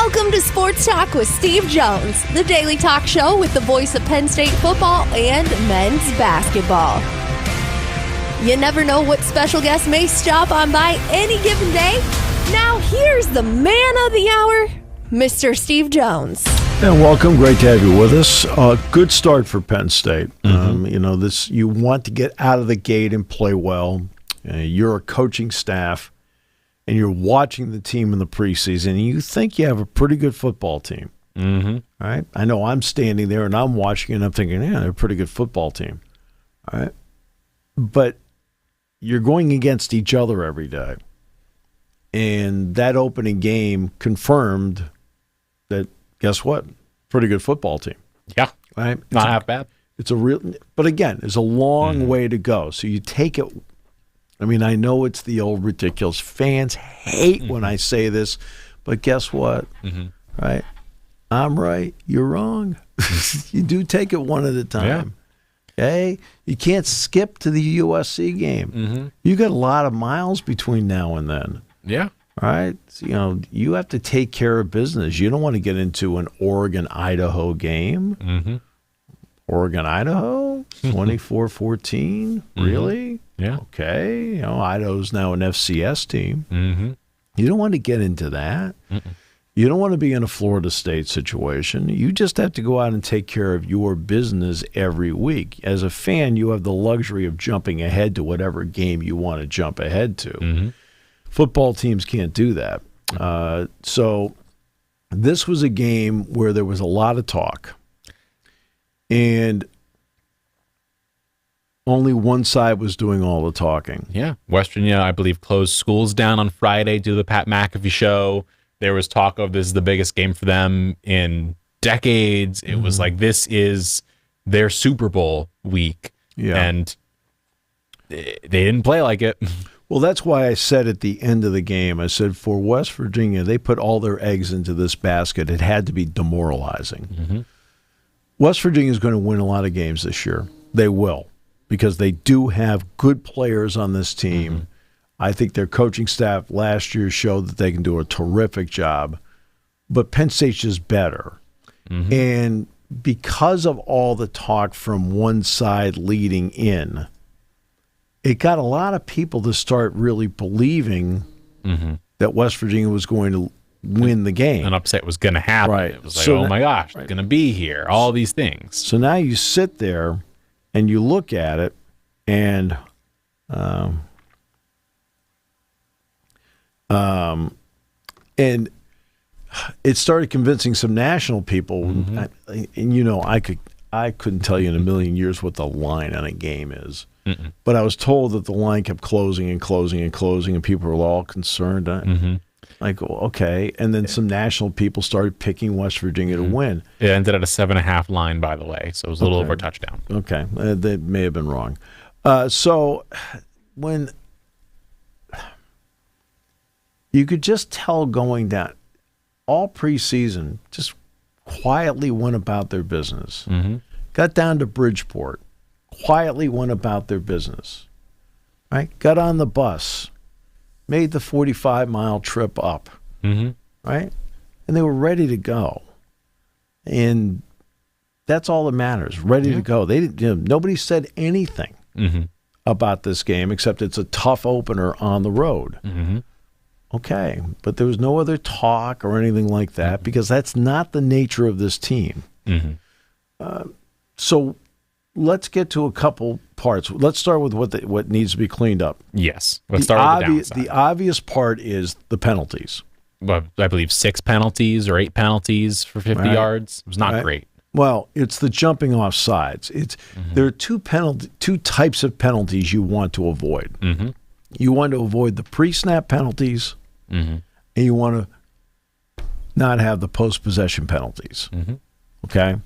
Welcome to Sports Talk with Steve Jones, the daily talk show with the voice of Penn State football and men's basketball. You never know what special guest may stop on by any given day. Now here's the man of the hour, Mr. Steve Jones. And welcome. Great to have you with us. Good start for Penn State. You want to get out of the gate and play well. You're a coaching staff, and you're watching the team in the preseason, and you think you have a pretty good football team. Mm-hmm. All right? I know I'm standing there, and I'm watching, and I'm thinking, yeah, they're a pretty good football team. All right? But you're going against each other every day. And that opening game confirmed that, guess what? Pretty good football team. Yeah. Right? Not half bad. But again, there's a long way to go. So you take it. I mean, I know it's the old ridiculous. Fans hate when I say this, but guess what? Right? I'm right. You're wrong. You do take it one at a time. Yeah. Okay? You can't skip to the USC game. You got a lot of miles between now and then. Yeah. All right? So, you have to take care of business. You don't want to get into an Oregon-Idaho game. Oregon-Idaho? 24-14? Really? Yeah. Okay. Idaho's now an FCS team. You don't want to get into that. You don't want to be in a Florida State situation. You just have to go out and take care of your business every week. As a fan, you have the luxury of jumping ahead to whatever game you want to jump ahead to. Football teams can't do that. So this was a game where there was a lot of talk. And only one side was doing all the talking. Yeah. West Virginia, I believe, closed schools down on Friday due to the Pat McAfee show. There was talk of this is the biggest game for them in decades. It was like, this is their Super Bowl week. Yeah. And they didn't play like it. Well, that's why I said at the end of the game, I said for West Virginia, they put all their eggs into this basket. It had to be demoralizing. West Virginia is going to win a lot of games this year. They will, because they do have good players on this team. I think their coaching staff last year showed that they can do a terrific job. But Penn State's just better. And because of all the talk from one side leading in, it got a lot of people to start really believing that West Virginia was going to win the game. An upset was going to happen. Right. It was like, oh my gosh, it's going to be here. All these things. So now you sit there and you look at it, and it started convincing some national people. I couldn't tell you in a million years what the line on a game is. But I was told that the line kept closing and closing and closing, and people were all concerned. Like, okay. And then some national people started picking West Virginia to win. It ended at a 7.5 line, by the way, so it was a little over a touchdown. Okay. They may have been wrong. So when you could just tell going down, all preseason, just quietly went about their business. Got down to Bridgeport. Quietly went about their business, right? Got on the bus, made the 45-mile trip up, right? And they were ready to go. And that's all that matters, ready to go. They didn't. Nobody said anything about this game except it's a tough opener on the road. Okay, but there was no other talk or anything like that because that's not the nature of this team. So let's get to a couple parts. Let's start with what needs to be cleaned up. Yes. Let's start with the downside. The obvious part is the penalties. Well, I believe 6 penalties or 8 penalties for 50 yards. It was not great. Well, it's the jumping off sides. There are two types of penalties you want to avoid. You want to avoid the pre-snap penalties, and you want to not have the post-possession penalties. Okay?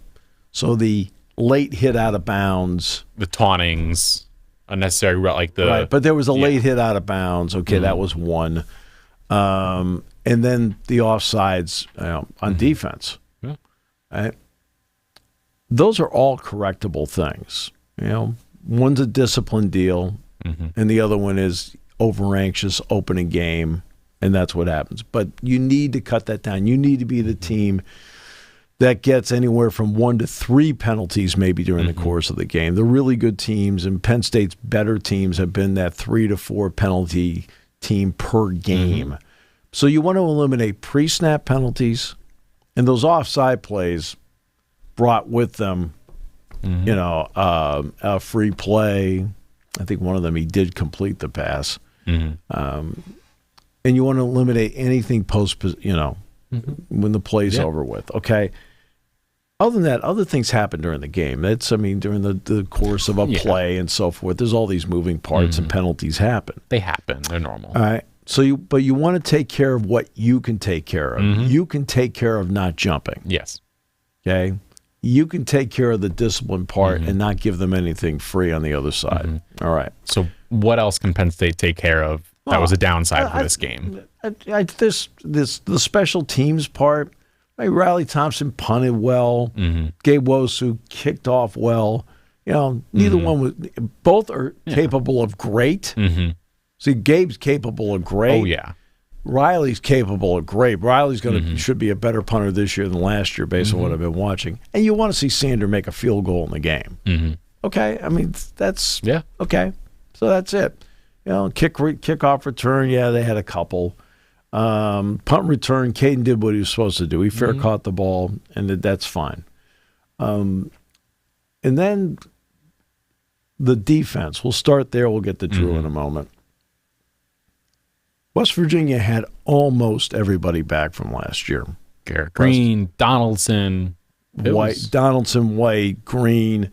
So the late hit out of bounds. The tauntings, unnecessary, like the... Right, but there was a late hit out of bounds. Okay, that was one. And then the offsides on defense. Right? Those are all correctable things. One's a discipline deal, and the other one is over-anxious opening game. and that's what happens. But you need to cut that down. You need to be the team that gets anywhere from 1 to 3 penalties maybe during the course of the game. The really good teams, and Penn State's better teams, have been that 3 to 4 penalty team per game. So you want to eliminate pre-snap penalties, and those offside plays brought with them, a free play. I think one of them, he did complete the pass. And you want to eliminate anything post, when the play's over with. Okay. Other than that, other things happen during the game. During the course of a play and so forth, there's all these moving parts and penalties happen. They happen. They're normal. All right. So you want to take care of what you can take care of. You can take care of not jumping. Yes. Okay. You can take care of the discipline part and not give them anything free on the other side. All right. So what else can Penn State take care of that was a downside for this game? The special teams part. Riley Thompson punted well. Gabe Wosu kicked off well. Neither one was. Both are capable of great. See, Gabe's capable of great. Oh yeah. Riley's capable of great. Riley's should be a better punter this year than last year, based on what I've been watching. And you want to see Sander make a field goal in the game. Okay, that's okay. So that's it. Kickoff return. Yeah, they had a couple. Punt return, Caden did what he was supposed to do. He fair caught the ball, and that's fine. And then the defense. We'll start there. We'll get to Drew in a moment. West Virginia had almost everybody back from last year. Garrett Green, Donaldson, White, Green,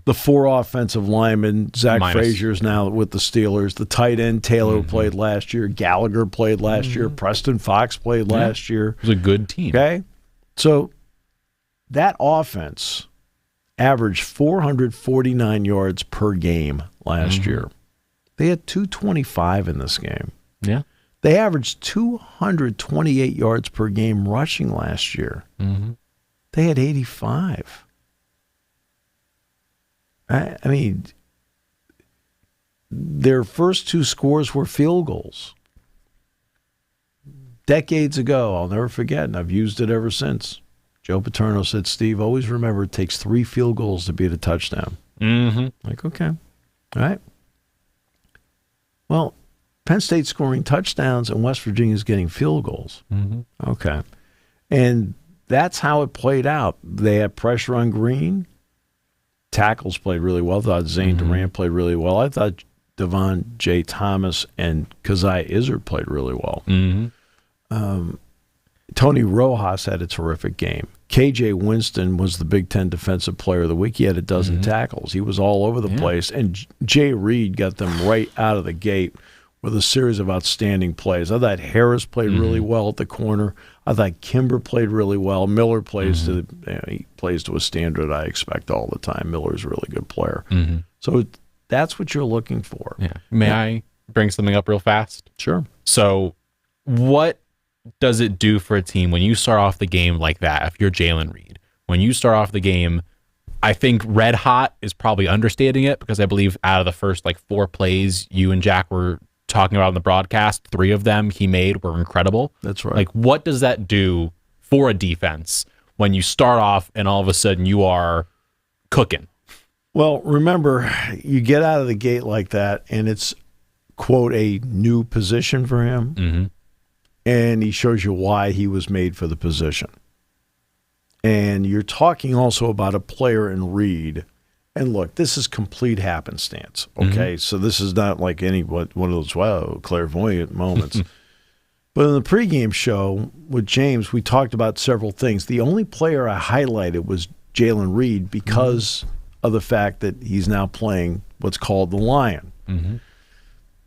the 4 offensive linemen. Zach Frazier's now with the Steelers. The tight end, Taylor, played last year. Gallagher played last year. Preston Fox played last year. It was a good team. Okay? So that offense averaged 449 yards per game last year. They had 225 in this game. Yeah. They averaged 228 yards per game rushing last year. They had 85. Their first 2 scores were field goals. Decades ago, I'll never forget, and I've used it ever since. Joe Paterno said, Steve, always remember it takes 3 field goals to beat a touchdown. Like, okay. All right. Well, Penn State's scoring touchdowns and West Virginia's getting field goals. Okay. And that's how it played out. They had pressure on Green. Tackles played really well. I thought Zane Durant played really well. I thought Devon J. Thomas and Keziah Izzard played really well. Tony Rojas had a terrific game. KJ Winston was the Big Ten Defensive Player of the Week. He had a dozen tackles. He was all over the place. And Jay Reed got them right out of the gate with a series of outstanding plays. I thought Harris played really well at the corner. I thought Kimber played really well. Miller plays he plays to a standard I expect all the time. Miller's a really good player. So that's what you're looking for. Yeah. May I bring something up real fast? Sure. So what does it do for a team when you start off the game like that, if you're Jalen Reed? When you start off the game, I think red hot is probably understating it, because I believe out of the first 4 plays you and Jack were talking about on the broadcast, 3 of them he made were incredible. That's right. What does that do for a defense when you start off and all of a sudden you are cooking? Well, remember, you get out of the gate like that, and it's, quote, a new position for him, and he shows you why he was made for the position. And you're talking also about a player in Reed. And look, this is complete happenstance, okay? So this is not like one of those, clairvoyant moments. But in the pregame show with James, we talked about several things. The only player I highlighted was Jalen Reed because of the fact that he's now playing what's called the Lion,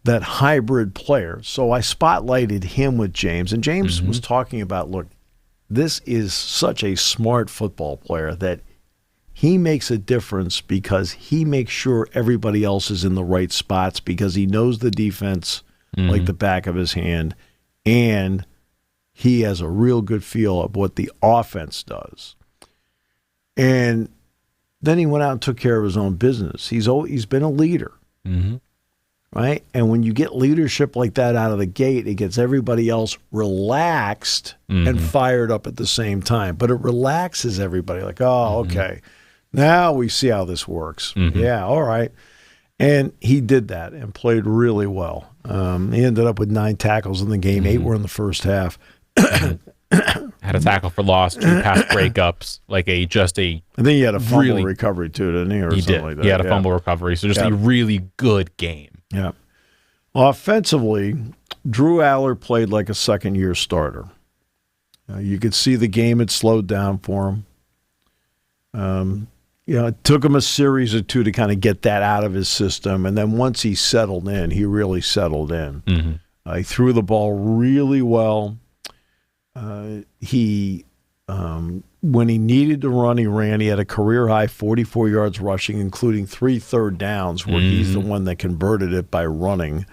that hybrid player. So I spotlighted him with James, and James was talking about, look, this is such a smart football player that he makes a difference because he makes sure everybody else is in the right spots, because he knows the defense like the back of his hand, and he has a real good feel of what the offense does. And then he went out and took care of his own business. He's been a leader. right? And when you get leadership like that out of the gate, it gets everybody else relaxed and fired up at the same time. But it relaxes everybody, like, oh, okay, now we see how this works. Yeah, all right. And he did that and played really well. He ended up with 9 tackles in the game. 8 were in the first half. Had a tackle for loss, 2 pass breakups, like I think he had a fumble recovery too, didn't he? Or he something did. like that. He had a fumble recovery. So just a really good game. Yeah. Offensively, Drew Aller played like a second-year starter. You could see the game had slowed down for him. It took him a series or 2 to kind of get that out of his system. And then once he settled in, he really settled in. He threw the ball really well. When he needed to run, he ran. He had a career-high 44 yards rushing, including 3 third downs, where he's the one that converted it by running.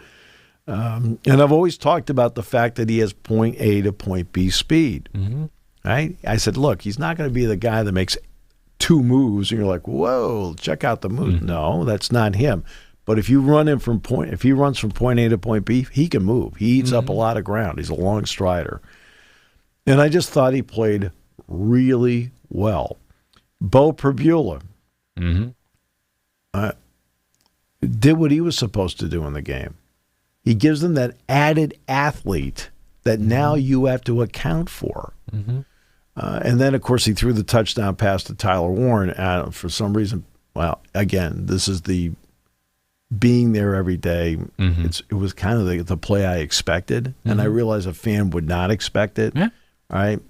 And I've always talked about the fact that he has point A to point B speed. Right? I said, look, he's not going to be the guy that makes 2 moves, and you're like, whoa, check out the move. No, that's not him. But if he runs from point A to point B, he can move. He eats up a lot of ground. He's a long strider. And I just thought he played really well. Bo Prabula did what he was supposed to do in the game. He gives them that added athlete that now you have to account for. And then, of course, he threw the touchdown pass to Tyler Warren. For some reason, well, again, this is the being there every day. It was kind of the play I expected, and I realized a fan would not expect it. Right?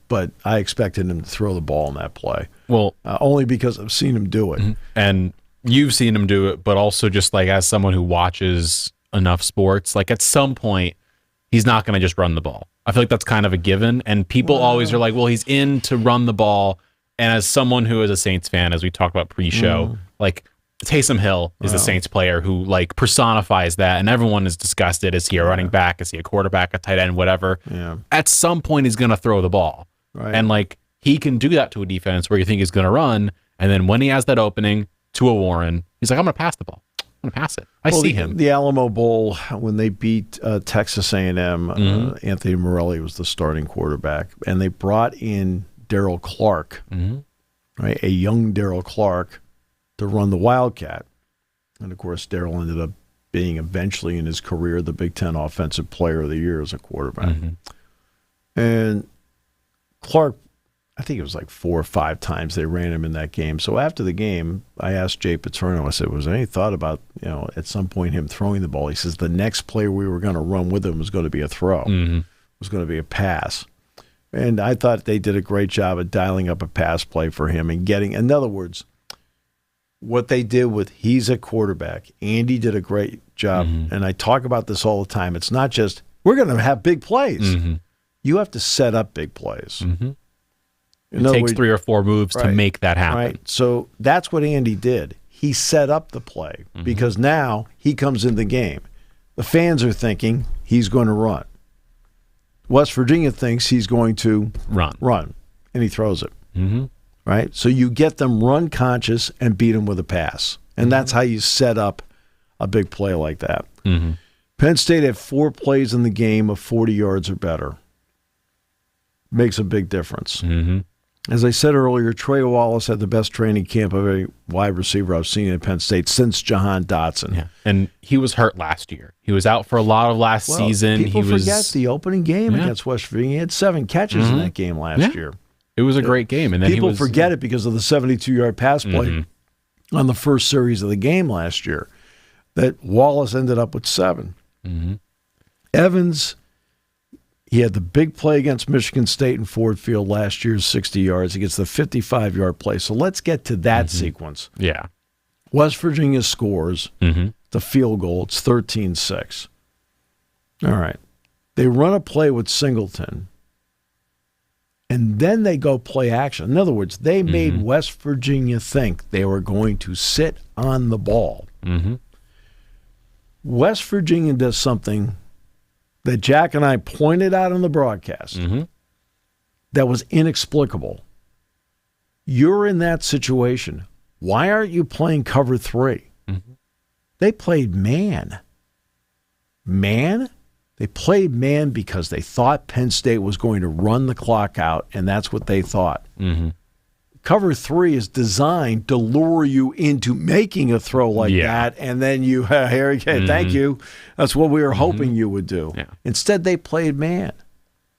But I expected him to throw the ball in that play. Well, only because I've seen him do it. And you've seen him do it, but also just like as someone who watches enough sports, like at some point, he's not going to just run the ball. I feel like that's kind of a given. And people always are like, well, he's in to run the ball. And as someone who is a Saints fan, as we talked about pre-show, like Taysom Hill is the Saints player who like personifies that, and everyone is disgusted. Is he a running back? Is he a quarterback, a tight end, whatever? At some point, he's going to throw the ball. And like he can do that to a defense where you think he's going to run, and then when he has that opening to a Warren, he's like, I'm going to pass the ball. I'm going to pass it. I see him. The Alamo Bowl, when they beat Texas A&M, Anthony Morelli was the starting quarterback, and they brought in Darryl Clark, right, a young Darryl Clark, to run the Wildcat. And, of course, Darryl ended up being eventually in his career the Big Ten Offensive Player of the Year as a quarterback. And Clark, I think it was like 4 or 5 times they ran him in that game. So after the game, I asked Jay Paterno, I said, was there any thought about, at some point him throwing the ball? He says the next play we were going to run with him was going to be a throw. It was going to be a pass. And I thought they did a great job of dialing up a pass play for him and getting, in other words, what they did with he's a quarterback. Andy did a great job. And I talk about this all the time. It's not just, we're going to have big plays. You have to set up big plays. It takes 3 or 4 moves to make that happen. Right. So that's what Andy did. He set up the play because now he comes in the game. The fans are thinking he's going to run. West Virginia thinks he's going to run, and he throws it. Right? So you get them run conscious and beat them with a pass. And that's how you set up a big play like that. Penn State had 4 plays in the game of 40 yards or better. Makes a big difference. As I said earlier, Trey Wallace had the best training camp of a wide receiver I've seen at Penn State since Jahan Dotson. And he was hurt last year. He was out for a lot of last season. People forget the opening game against West Virginia. He had 7 catches in that game last year. It was a great game. And then people forget it because of the 72-yard pass play on the first series of the game last year, that Wallace ended up with 7. Evans, he had the big play against Michigan State in Ford Field last year, 60 yards. He gets the 55-yard play. So let's get to that sequence. West Virginia scores the field goal. It's 13-6. All right. They run a play with Singleton, and then they go play action. In other words, they made West Virginia think they were going to sit on the ball. West Virginia does something that Jack and I pointed out on the broadcast that was inexplicable. You're in that situation. Why aren't you playing cover 3? They played man. Man? They played man because they thought Penn State was going to run the clock out, and that's what they thought. Mm-hmm. Cover 3 is designed to lure you into making a throw like that, and then you, here again, thank you. That's what we were hoping you would do. Yeah. Instead, they played man.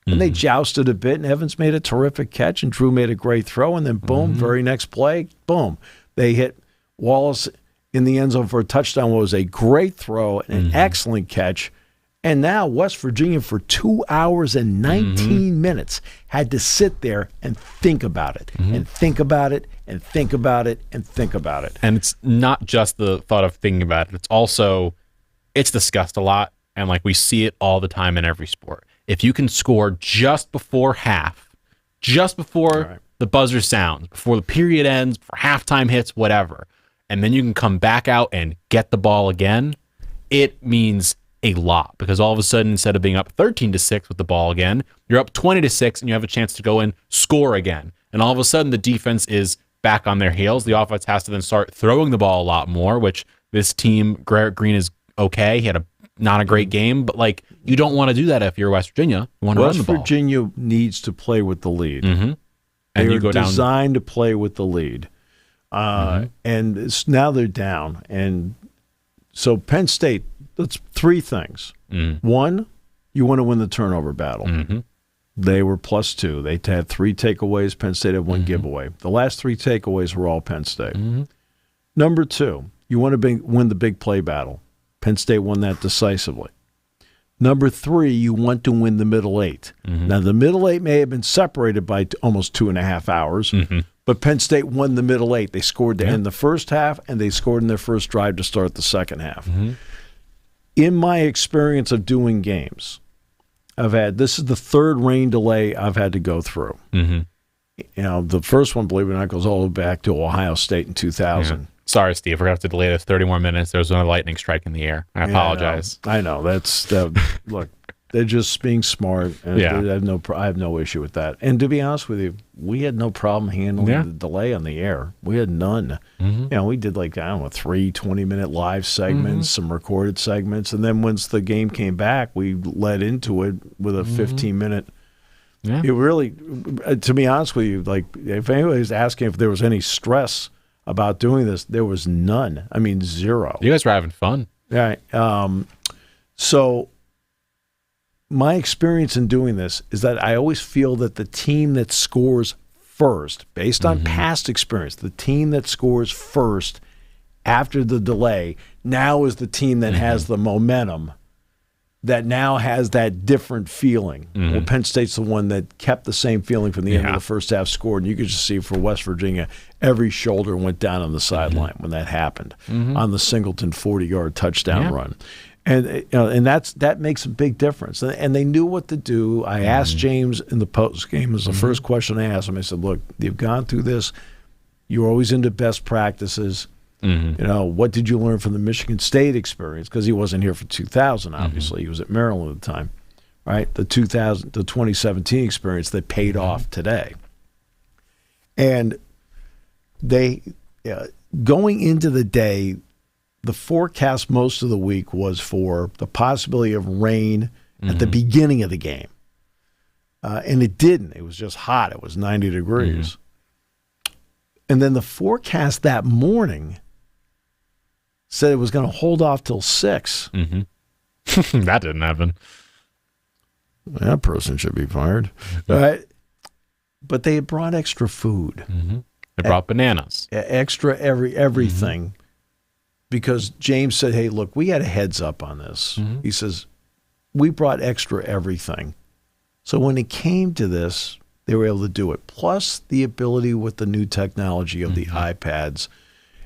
And they jousted a bit, and Evans made a terrific catch, and Drew made a great throw, and then boom, very next play, boom. They hit Wallace in the end zone for a touchdown. What was a great throw and an excellent catch. And now West Virginia, for 2 hours and 19 minutes, had to sit there and think about it, and think about it, and think about it, and think about it. And it's not just the thought of thinking about it. It's also, it's discussed a lot, and like we see it all the time in every sport. If you can score just before half, just before the buzzer sounds, before the period ends, before halftime hits, whatever, and then you can come back out and get the ball again, it means a lot, because all of a sudden, instead of being up 13-6 with the ball again, you're up 20-6 and you have a chance to go and score again. And all of a sudden the defense is back on their heels. The offense has to then start throwing the ball a lot more, which this team, Garrett Green, is okay. He had not a great game, but like, you don't want to do that if you're West Virginia. You want to run the ball. West Virginia needs to play with the lead. And They're you go down, designed to play with the lead. And now they're down. And so Penn State, that's three things. One, you want to win the turnover battle. They were +2. They had 3 takeaways. Penn State had 1 giveaway. The last 3 takeaways were all Penn State. Number 2, you want to win the big play battle. Penn State won that decisively. Number 3, you want to win the middle 8. Now, the middle 8 may have been separated by almost 2.5 hours, but Penn State won the middle 8. They scored to end the first half, and they scored in their first drive to start the second half. In my experience of doing games, this is the 3rd rain delay I've had to go through. You know, the first one, believe it or not, goes all the way back to Ohio State in 2000. Sorry, Steve, we're going to have to delay this 30 more minutes. There was another lightning strike in the air. I apologize. I know. Look, they're just being smart. And I have no issue with that. And to be honest with you, we had no problem handling the delay on the air. We had none. You know, we did 3 20-minute live segments, some recorded segments, and then once the game came back, we led into it with a 15-minute. It really, to be honest with you, if anybody's asking if there was any stress about doing this, there was none. I mean, 0. You guys were having fun. Yeah. So my experience in doing this is that I always feel that the team that scores first, based on past experience, the team that scores first after the delay now is the team that has the momentum, that now has that different feeling. Well, Penn State's the one that kept the same feeling from the end of the first half, scored, and you could just see for West Virginia, every shoulder went down on the sideline when that happened on the Singleton 40-yard touchdown run. And that makes a big difference. And they knew what to do. I asked James in the post game, it was the first question I asked him. I said, look, you've gone through this. You're always into best practices. You know, what did you learn from the Michigan State experience? Because he wasn't here for 2000, obviously. He was at Maryland at the time, right? The 2017 experience that paid off today. And they, going into the day, the forecast most of the week was for the possibility of rain at the beginning of the game. And it didn't. It was just hot. It was 90 degrees. And then the forecast that morning said it was going to hold off till 6. That didn't happen. That person should be fired. Right? But they had brought extra food. They brought bananas. Extra everything. Because James said, hey, look, we had a heads up on this. He says, we brought extra everything. So when it came to this, they were able to do it. Plus the ability with the new technology of the iPads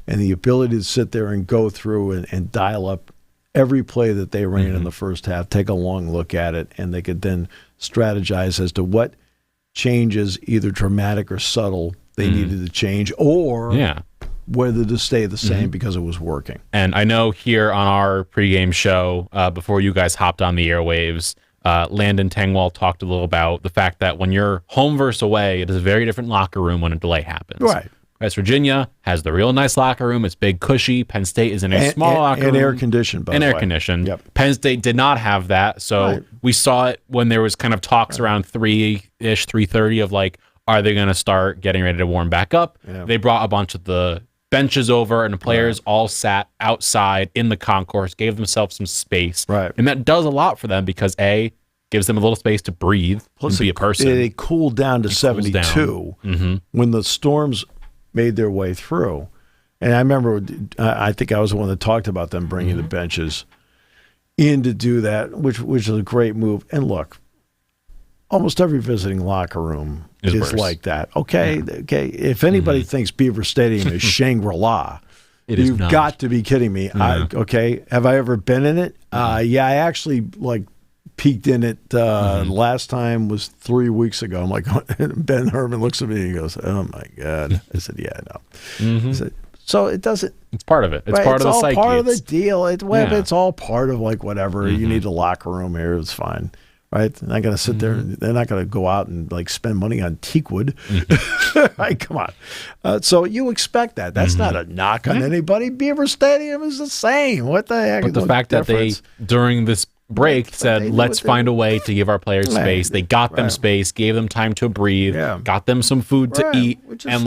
and the ability to sit there and go through and dial up every play that they ran in the first half, take a long look at it, and they could then strategize as to what changes, either dramatic or subtle, they needed to change, or whether to stay the same because it was working. And I know here on our pregame show, before you guys hopped on the airwaves, Landon Tengwall talked a little about the fact that when you're home versus away, it is a very different locker room when a delay happens. Right. West Virginia has the real nice locker room. It's big, cushy. Penn State is in a small locker room. And air-conditioned, by the way. And air-conditioned. Yep. Penn State did not have that. So we saw it when there was kind of talks around 3-ish, 3:30 of like, are they going to start getting ready to warm back up? Yeah. They brought a bunch of the benches over, and the players all sat outside in the concourse, gave themselves some space. Right. And that does a lot for them because, A, gives them a little space to breathe and be a person. They cooled down to 72 when the storms made their way through. And I remember, I think I was the one that talked about them bringing the benches in to do that, which is a great move. And look, almost every visiting locker room is like that. Okay, if anybody thinks Beaver Stadium is Shangri-La, you've got to be kidding me. Okay, have I ever been in it? Yeah, I actually peeked in it last time was 3 weeks ago. I'm like, Ben Herman looks at me and he goes, "Oh my God." I said, "Yeah, I know." I said, so it doesn't. It's part of it. It's part of the psyche. It's all part of the deal. It's all part of whatever. You need a locker room here. It's fine. Right? They're not going to sit there. They're not going to go out and spend money on teakwood. Right? Come on. So you expect that. That's not a knock on anybody. Beaver Stadium is the same. What the heck? But the fact that they, during this break, said, let's find a way to give our players space. They got them space, gave them time to breathe, got them some food to eat, and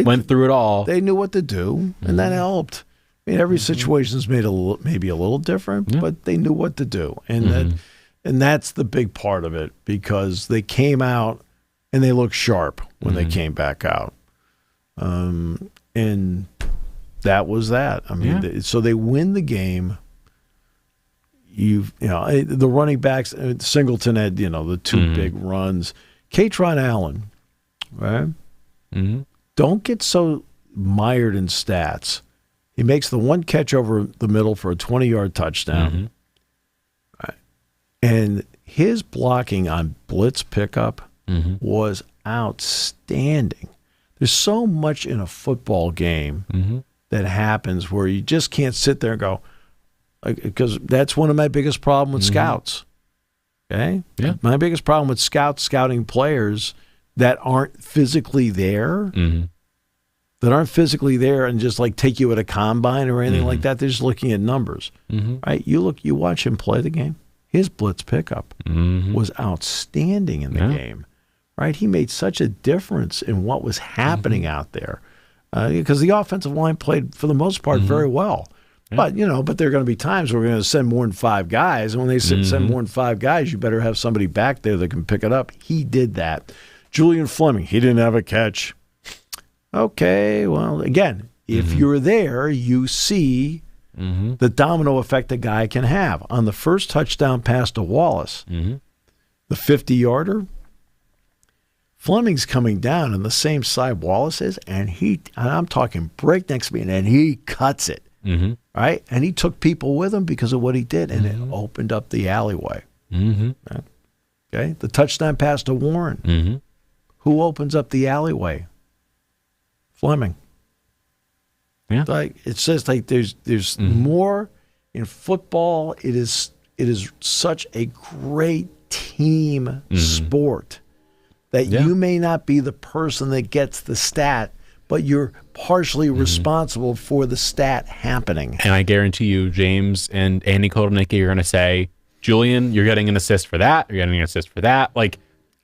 went through it all. They knew what to do, and that helped. I mean, every situation's maybe a little different, but they knew what to do. And that's the big part of it, because they came out and they looked sharp when they came back out. And that was that. I mean, so they win the game. The running backs, Singleton had, the two big runs. Katron Allen, right? Don't get so mired in stats. He makes the one catch over the middle for a 20-yard touchdown. And his blocking on blitz pickup was outstanding. There's so much in a football game that happens where you just can't sit there and go, because that's one of my biggest problems with scouts. Okay? Yeah. My biggest problem with scouting players that aren't physically there, and just take you at a combine or anything like that. They're just looking at numbers. Right? You watch him play the game. His blitz pickup was outstanding in the game, right? He made such a difference in what was happening out there, because the offensive line played, for the most part, very well. But there are going to be times where we're going to send more than 5 guys, and when they send more than 5 guys, you better have somebody back there that can pick it up. He did that. Julian Fleming, he didn't have a catch. Okay, well, again, if you're there, you see the domino effect a guy can have. On the first touchdown pass to Wallace, the 50-yarder, Fleming's coming down on the same side Wallace is, and I'm talking breakneck speed, and he cuts it, right? And he took people with him because of what he did, and it opened up the alleyway. Right? Okay, the touchdown pass to Warren. Who opens up the alleyway? Fleming. Yeah. It's just there's more in football. It is such a great team sport that you may not be the person that gets the stat, but you're partially responsible for the stat happening. And I guarantee you, James and Andy Kotelnicki are going to say, Julian, you're getting an assist for that. You're getting an assist for that.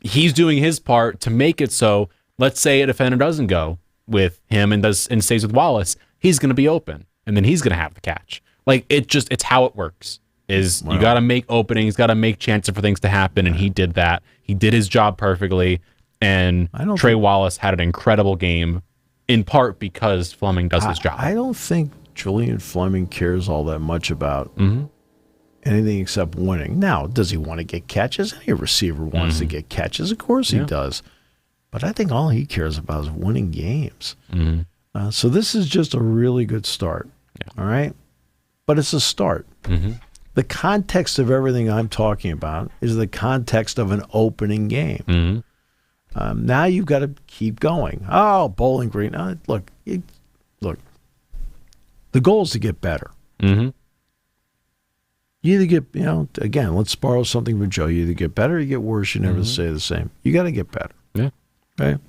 He's doing his part to make it so, let's say a defender doesn't go with him and stays with Wallace. He's going to be open, and then he's going to have the catch. It's how it works. You got to make openings, got to make chances for things to happen, and he did that. He did his job perfectly, and Trey Wallace had an incredible game, in part because Fleming does his job. I don't think Julian Fleming cares all that much about anything except winning. Now, does he want to get catches? Any receiver wants to get catches. Of course he does. But I think all he cares about is winning games. So this is just a really good start, all right? But it's a start. The context of everything I'm talking about is the context of an opening game. Now you've got to keep going. Oh, Bowling Green. Look. The goal is to get better. You either get, again, let's borrow something from Joe. You either get better or you get worse. You never stay the same. You got to get better. Yeah. Okay?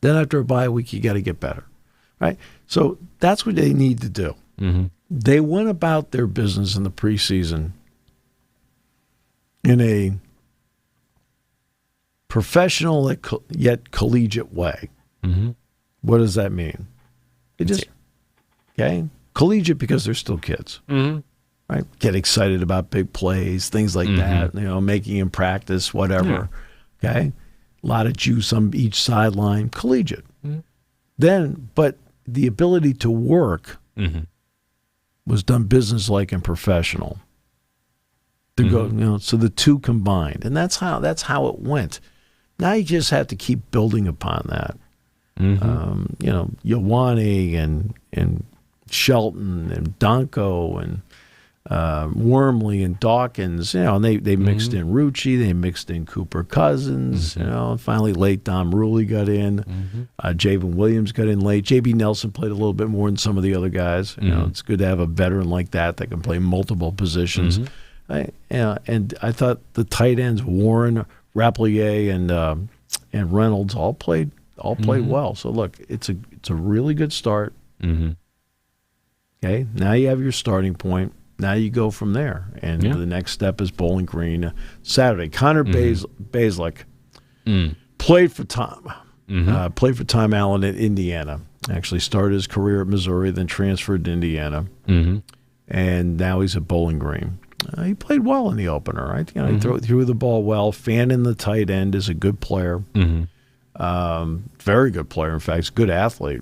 Then after a bye week, you got to get better. right? So that's what they need to do. They went about their business in the preseason in a professional yet collegiate way. What does that mean? It just, collegiate because they're still kids. Right? Get excited about big plays, things like that, making in practice, whatever. Okay? A lot of juice on each sideline, collegiate. Then, but the ability to work was done business-like and professional. To go, so the two combined. And that's how it went. Now you just have to keep building upon that. Ioane and Shelton and Donko and Wormley and Dawkins, and they mixed in Rucci, they mixed in Cooper Cousins, finally late Dom Rulli got in, Javen Williams got in late, J.B. Nelson played a little bit more than some of the other guys. It's good to have a veteran like that can play multiple positions. And I thought the tight ends, Warren, Rapplier, and Reynolds all played well. So look, it's a really good start. Okay, now you have your starting point. Now you go from there, and the next step is Bowling Green Saturday. Connor Bazelak played for Tom Allen at Indiana. Actually started his career at Missouri, then transferred to Indiana, and now he's at Bowling Green. He played well in the opener, right? He threw the ball well. Fannin, the tight end, is a good player. Very good player, in fact. He's a good athlete.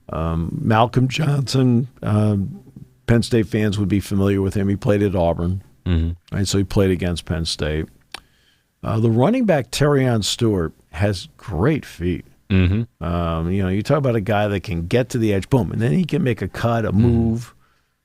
Malcolm Johnson, Penn State fans would be familiar with him. He played at Auburn, right? So he played against Penn State. The running back, Terrion Stewart, has great feet. You talk about a guy that can get to the edge, boom, and then he can make a cut, a move,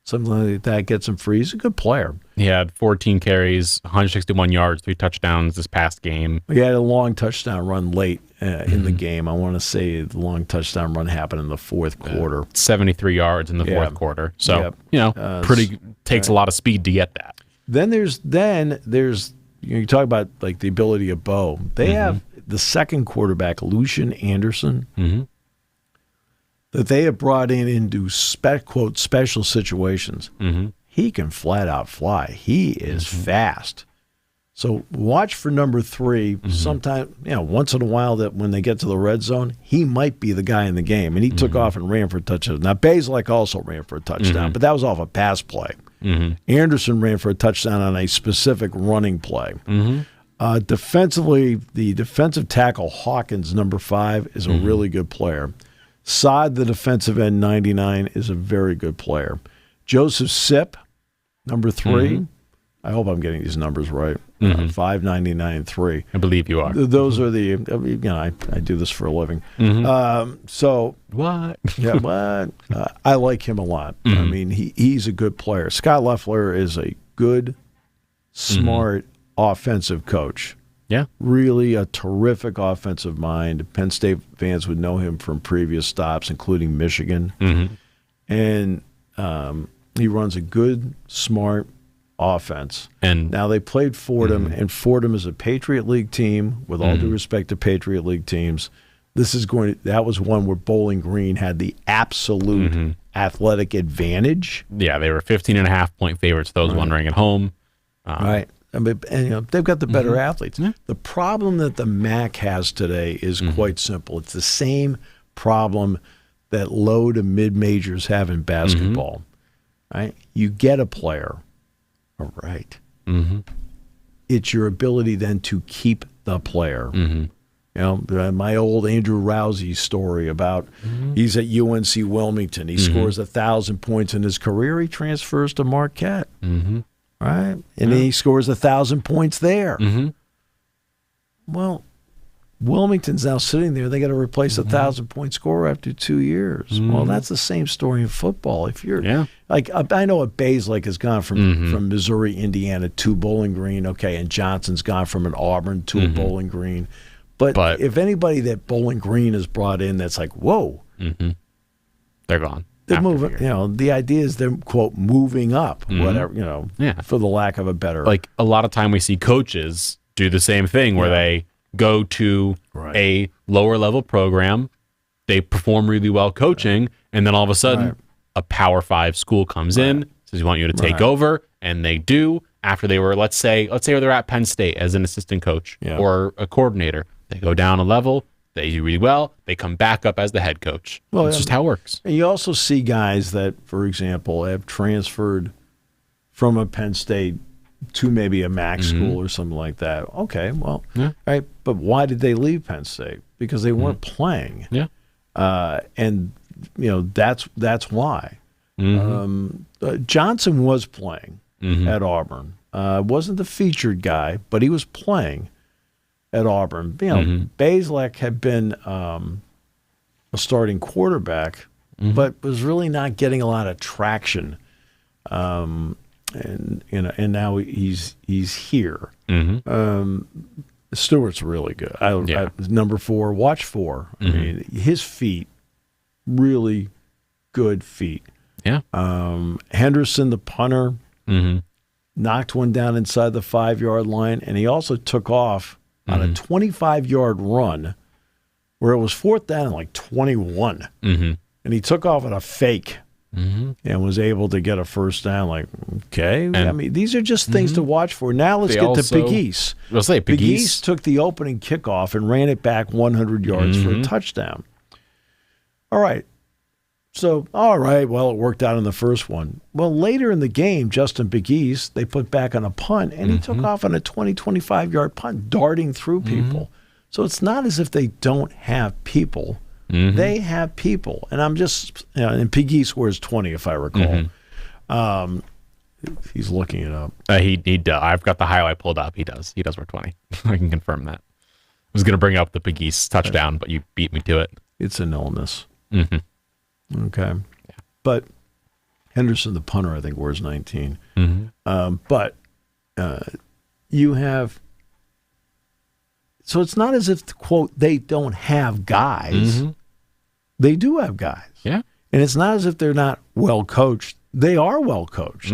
something like that, gets him free. He's a good player. He had 14 carries, 161 yards, 3 touchdowns this past game. He had a long touchdown run late in the game. I want to say the long touchdown run happened in the fourth quarter. 73 yards in the fourth quarter. So, takes a lot of speed to get that. Then there's you talk about like the ability of Bo. They have the second quarterback, Lucian Anderson, that they have brought into quote special situations. He can flat out fly. He is fast. So watch for number 3. Sometime, once in a while, that when they get to the red zone, he might be the guy in the game. And he took off and ran for a touchdown. Now Bazelak also ran for a touchdown, but that was off a pass play. Anderson ran for a touchdown on a specific running play. Defensively, the defensive tackle Hawkins, number 5, is a really good player. Saad, the defensive end, 99, is a very good player. Joseph Sipp, number 3. I hope I'm getting these numbers right. 599 3. I believe you are. Those are the. I do this for a living. So what? What? I like him a lot. I mean, he's a good player. Scott Loeffler is a good, smart offensive coach. Yeah. Really a terrific offensive mind. Penn State fans would know him from previous stops, including Michigan. And he runs a good, smart offense. And now they played Fordham, and Fordham is a Patriot League team, with all due respect to Patriot League teams. That was one where Bowling Green had the absolute athletic advantage. Yeah, they were 15.5-point favorites, those wondering at home. Right. And they've got the better athletes. The problem that the MAC has today is quite simple. It's the same problem that low to mid-majors have in basketball. Right? You get a player, all right. It's your ability then to keep the player. My old Andrew Rousey story about he's at UNC Wilmington. He scores 1,000 points in his career. He transfers to Marquette. Right? And he scores 1,000 points there. Well, Wilmington's now sitting there. They got to replace a 1,000-point scorer after 2 years. Well, that's the same story in football. If you're like, I know what Bazelak has gone from Missouri, Indiana to Bowling Green. Okay, and Johnson's gone from an Auburn to a Bowling Green. But if anybody that Bowling Green has brought in, that's like, whoa, they're gone. They're moving. The idea is they're, quote, moving up, whatever, for the lack of a better. Like a lot of time we see coaches do the same thing where they go to a lower level program, they perform really well coaching, And then all of a sudden, a Power 5 school comes in, says, we want you to take over, and they do. After they were, let's say they're at Penn State as an assistant coach or a coordinator. They go down a level, they do really well, they come back up as the head coach. Well, it's just how it works. And you also see guys that, for example, have transferred from a Penn State to maybe a MAC school or something like that. Okay, well, right. But why did they leave Penn State? Because they weren't playing. Yeah. And that's why. Johnson was playing at Auburn. Wasn't the featured guy, but he was playing at Auburn. Bazelak had been a starting quarterback, but was really not getting a lot of traction. And now he's here. Stewart's really good. I number 4, watch 4. I mean, his feet, really good feet. Yeah. Henderson, the punter, knocked one down inside the 5-yard line, and he also took off on a 25-yard run where it was 4th down and like 21. And he took off on a fake and was able to get a first down. Like, okay. I mean, these are just things to watch for. Now let's get to Big East. Big East took the opening kickoff and ran it back 100 yards for a touchdown. All right. Well, it worked out in the first one. Well, later in the game, Justin Big East, they put back on a punt, and he took off on a 25-yard punt, darting through people. So it's not as if they don't have people. They have people. And I'm just, and Big East wears 20, if I recall. He's looking it up. He does. I've got the highlight pulled up. He does. He does wear 20. I can confirm that. I was going to bring up the Big East touchdown, but you beat me to it. It's an illness. Okay. Yeah. But Henderson, the punter, I think, wears 19. But you have... So it's not as if, quote, they don't have guys. They do have guys. Yeah. And it's not as if they're not well coached. They are well coached.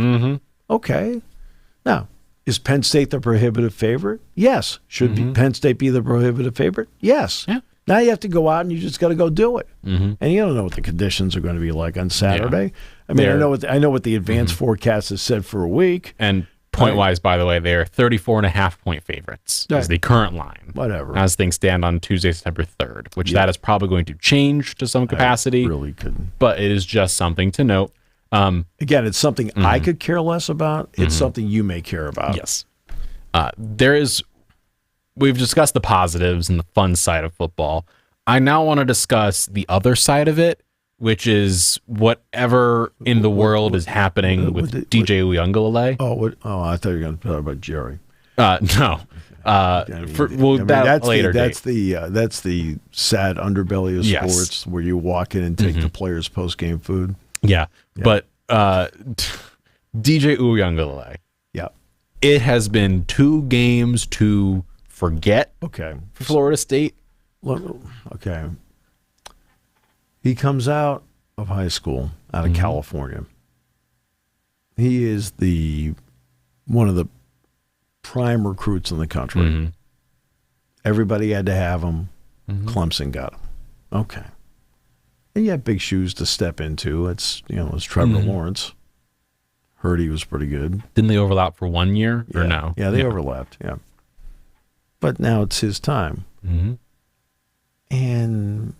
Okay. Now, is Penn State the prohibitive favorite? Yes. Should Penn State be the prohibitive favorite? Yes. Yeah. Now you have to go out and you just got to go do it. And you don't know what the conditions are going to be like on Saturday. Yeah. I mean, I know what the advanced forecast has said for a week. And point-wise, by the way, they're 34.5-point favorites is the current line. Whatever. As things stand on Tuesday, September 3rd, which that is probably going to change to some capacity. I really couldn't. But it is just something to note. Again, it's something I could care less about. It's something you may care about. Yes. We've discussed the positives and the fun side of football. I now want to discuss the other side of it, which is whatever in the world is happening with DJ Uiagalelei. I thought you were going to talk about Jerry. No. Later. That's the sad underbelly of sports where you walk in and take the players' post-game food. Yeah. But DJ Uiagalelei. Yeah. It has been 2 games to forget. Okay. Florida State. Okay. He comes out of high school, out of California. He is one of the prime recruits in the country. Everybody had to have him. Clemson got him. Okay. And you have big shoes to step into. It's Trevor Lawrence. Heard he was pretty good. Didn't they overlap for 1 year or no? Yeah, they overlapped. Yeah. But now it's his time. And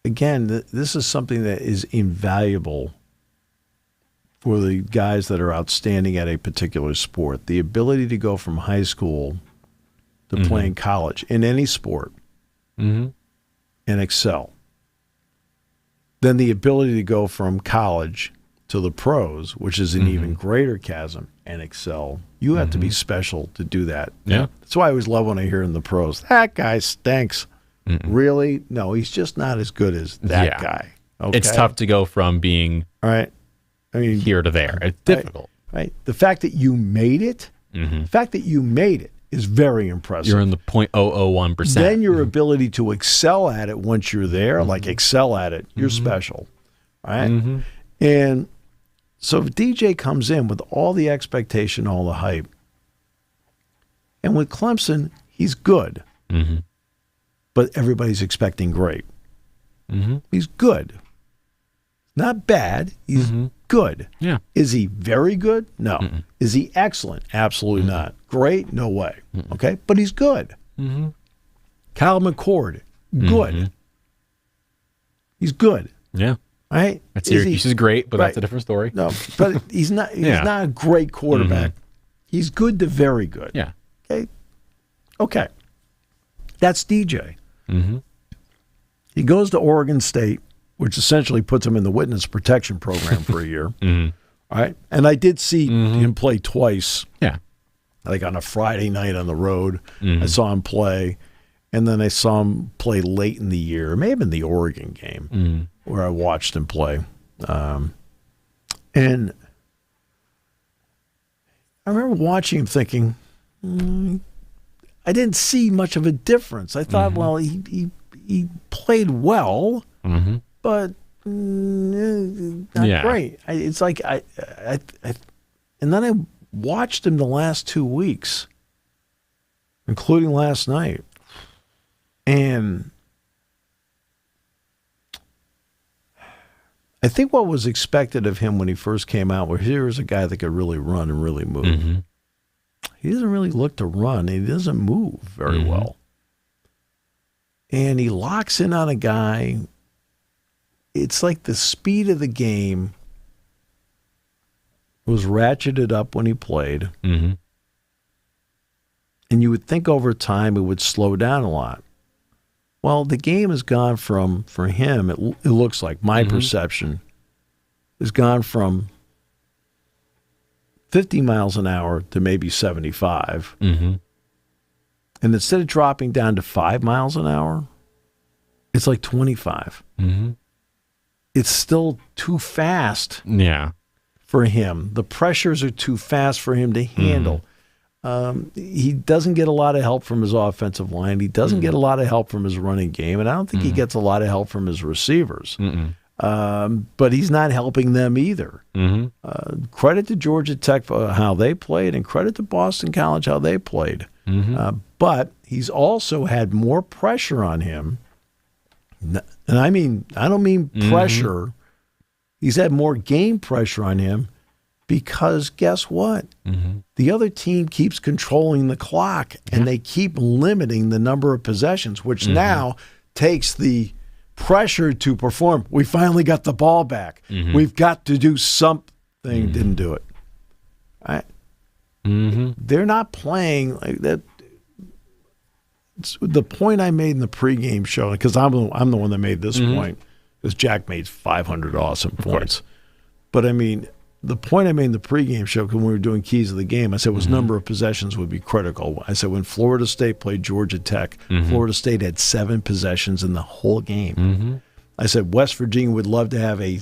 again, this is something that is invaluable for the guys that are outstanding at a particular sport. The ability to go from high school to playing college in any sport and excel. Then the ability to go from college to the pros, which is an even greater chasm, and excel. You have to be special to do that. Yeah. That's why I always love when I hear in the pros, that guy stinks. Really? No, he's just not as good as that guy. Okay? It's tough to go from being here to there. It's difficult. Right. The fact that you made it, is very impressive. You're in the 0.001%. Then your ability to excel at it once you're there, excel at it, you're special. Right? And so if DJ comes in with all the expectation, all the hype, and with Clemson, he's good. But everybody's expecting great. He's good. Not bad. He's good. Yeah. Is he very good? No. Is he excellent? Absolutely not. Great? No way. Okay? But he's good. Kyle McCord, good. He's good. Yeah. Right? Syracuse is great, but right. that's a different story. No, but he's not not a great quarterback. He's good to very good. Yeah. Okay. That's DJ. He goes to Oregon State, which essentially puts him in the witness protection program for a year. All right. And I did see him play twice. Yeah. Like on a Friday night on the road. I saw him play. And then I saw him play late in the year. It may have been the Oregon game where I watched him play. And I remember watching him thinking, I didn't see much of a difference. I thought, well, he played well, but not great. It's like and then I watched him the last 2 weeks, including last night, and I think what was expected of him when he first came out was here was a guy that could really run and really move. He doesn't really look to run. He doesn't move very well. And he locks in on a guy. It's like the speed of the game was ratcheted up when he played. And you would think over time it would slow down a lot. Well, the game has gone from, for him, it looks like, my perception, has gone from 50 miles an hour to maybe 75. And instead of dropping down to 5 miles an hour, it's like 25. It's still too fast for him. The pressures are too fast for him to handle. He doesn't get a lot of help from his offensive line. He doesn't get a lot of help from his running game. And I don't think he gets a lot of help from his receivers. But he's not helping them either. Credit to Georgia Tech for how they played, and credit to Boston College how they played. But he's also had more pressure on him. And I don't mean pressure. He's had more game pressure on him because guess what? The other team keeps controlling the clock, and they keep limiting the number of possessions, which now takes the pressure to perform. We finally got the ball back. We've got to do something. Didn't do it. Right? They're not playing like that. It's the point I made in the pregame show, because I'm the one that made this point, because Jack made 500 awesome points. But I mean, the point I made in the pregame show, when we were doing keys of the game, I said was number of possessions would be critical. I said when Florida State played Georgia Tech, Florida State had 7 possessions in the whole game. I said West Virginia would love to have a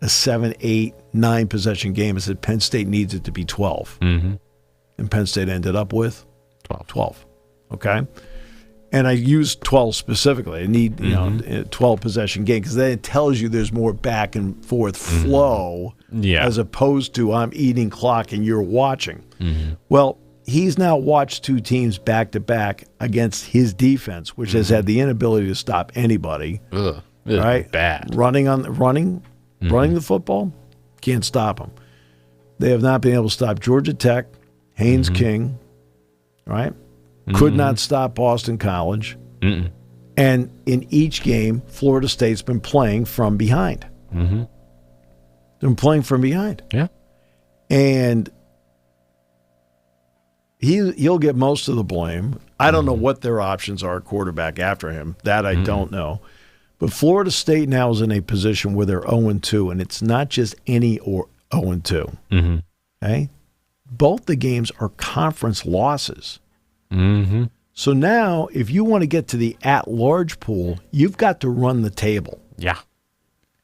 7, 8, 9 possession game. I said Penn State needs it to be 12. And Penn State ended up with 12. Okay? And I used 12 specifically. I need 12 possession game, because then it tells you there's more back and forth flow as opposed to I'm eating clock and you're watching. Well, he's now watched 2 teams back to back against his defense, which has had the inability to stop anybody. Right? Bad. Running the football, can't stop them. They have not been able to stop Georgia Tech, Haynes King, right? Could not stop Boston College. And in each game, Florida State's been playing from behind. They've been playing from behind. Yeah. And he'll get most of the blame. I don't know what their options are at quarterback after him. That I don't know. But Florida State now is in a position where they're 0-2, and it's not just any or 0-2. Okay? Both the games are conference losses. So now, if you want to get to the at-large pool, you've got to run the table. Yeah.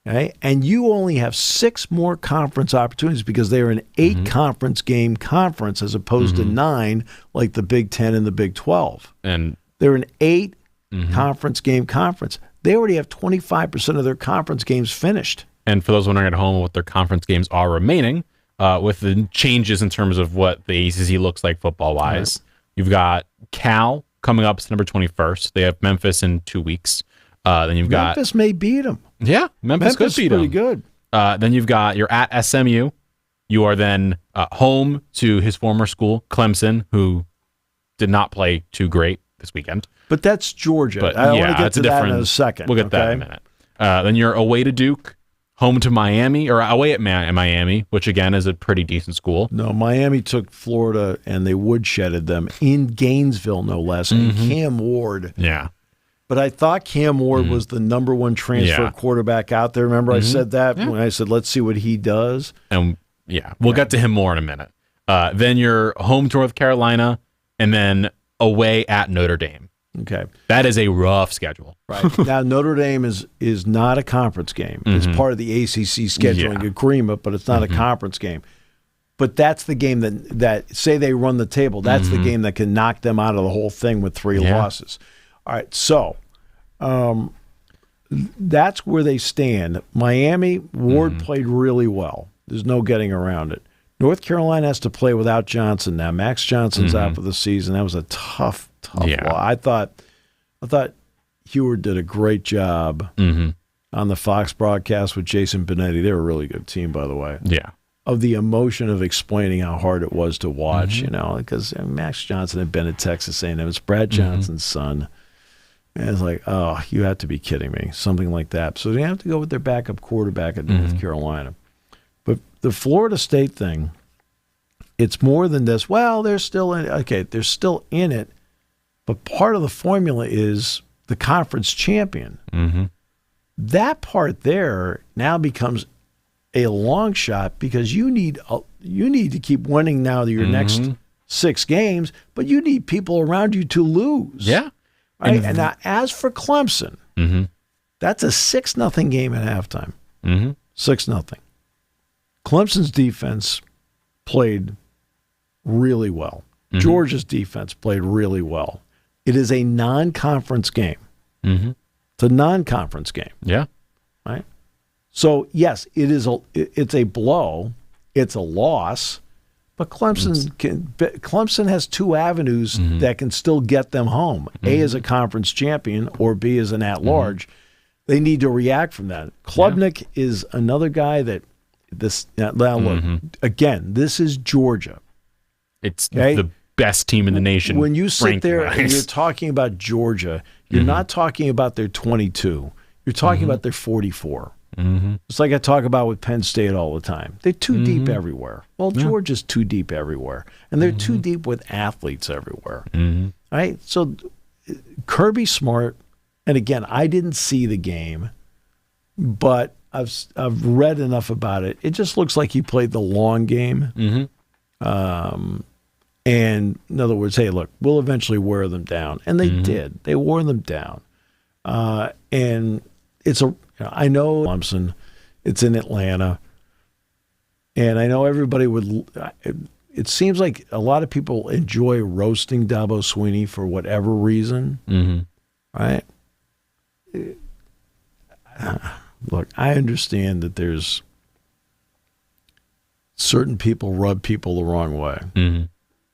Okay? And you only have 6 more conference opportunities, because they are an 8-conference game conference as opposed to 9 like the Big Ten and the Big 12. And they're an 8-conference game conference. They already have 25% of their conference games finished. And for those wondering at home what their conference games are remaining, with the changes in terms of what the ACC looks like football-wise, you've got Cal coming up September 21st. They have Memphis in 2 weeks. Then you've got Memphis may beat them. Yeah, Memphis could beat them. Pretty good. Then you're at SMU. You are then home to his former school, Clemson, who did not play too great this weekend. But that's Georgia. But I want to get to that in a second. We'll get that in a minute. Then you're away to Duke, home to Miami, or away at Miami, which again is a pretty decent school. No, Miami took Florida and they woodshedded them in Gainesville, no less. And Cam Ward. Yeah. But I thought Cam Ward was the number one transfer quarterback out there. Remember I said that when I said, let's see what he does? And we'll get to him more in a minute. Then you're home to North Carolina and then away at Notre Dame. Okay. That is a rough schedule. Right. Now, Notre Dame is not a conference game. It's part of the ACC scheduling agreement, but it's not a conference game. But that's the game that say they run the table, that's the game that can knock them out of the whole thing with 3 losses. All right, so that's where they stand. Miami, Ward played really well. There's no getting around it. North Carolina has to play without Johnson now. Max Johnson's out for the season. That was a tough loss. I thought Heward did a great job on the Fox broadcast with Jason Benetti. They're a really good team, by the way. Yeah. Of the emotion of explaining how hard it was to watch, because Max Johnson had been at Texas A&M. It's Brad Johnson's son. And it's like, oh, you have to be kidding me. Something like that. So they have to go with their backup quarterback at North Carolina. But the Florida State thing, it's more than this. Well, they're still in it. Okay, they're still in it. But part of the formula is the conference champion. That part there now becomes a long shot because you need to keep winning now your next 6 games, but you need people around you to lose. Yeah. Right? And now, as for Clemson, that's a 6-0 game at halftime. 6-0. Clemson's defense played really well. Georgia's defense played really well. It is a non-conference game. It's a non-conference game. Yeah. Right? So, yes, it's a blow. It's a loss. But Clemson has 2 avenues that can still get them home. A as a conference champion or B as an at-large. They need to react from that. Klubnik is another guy that look, again, this is Georgia. It's the best team in the nation. When you sit there and you're talking about Georgia, you're not talking about their 22. You're talking about their 44. It's like I talk about with Penn State all the time. They're too deep everywhere. Well, Georgia's too deep everywhere. And they're too deep with athletes everywhere. Right? So Kirby Smart, and again, I didn't see the game, but I've read enough about it. It just looks like he played the long game. And in other words, hey, look, we'll eventually wear them down. And they did. They wore them down. And I know Clemson, it's in Atlanta. And I know everybody it seems like a lot of people enjoy roasting Dabo Swinney for whatever reason. Right? Look, I understand that there's certain people rub people the wrong way.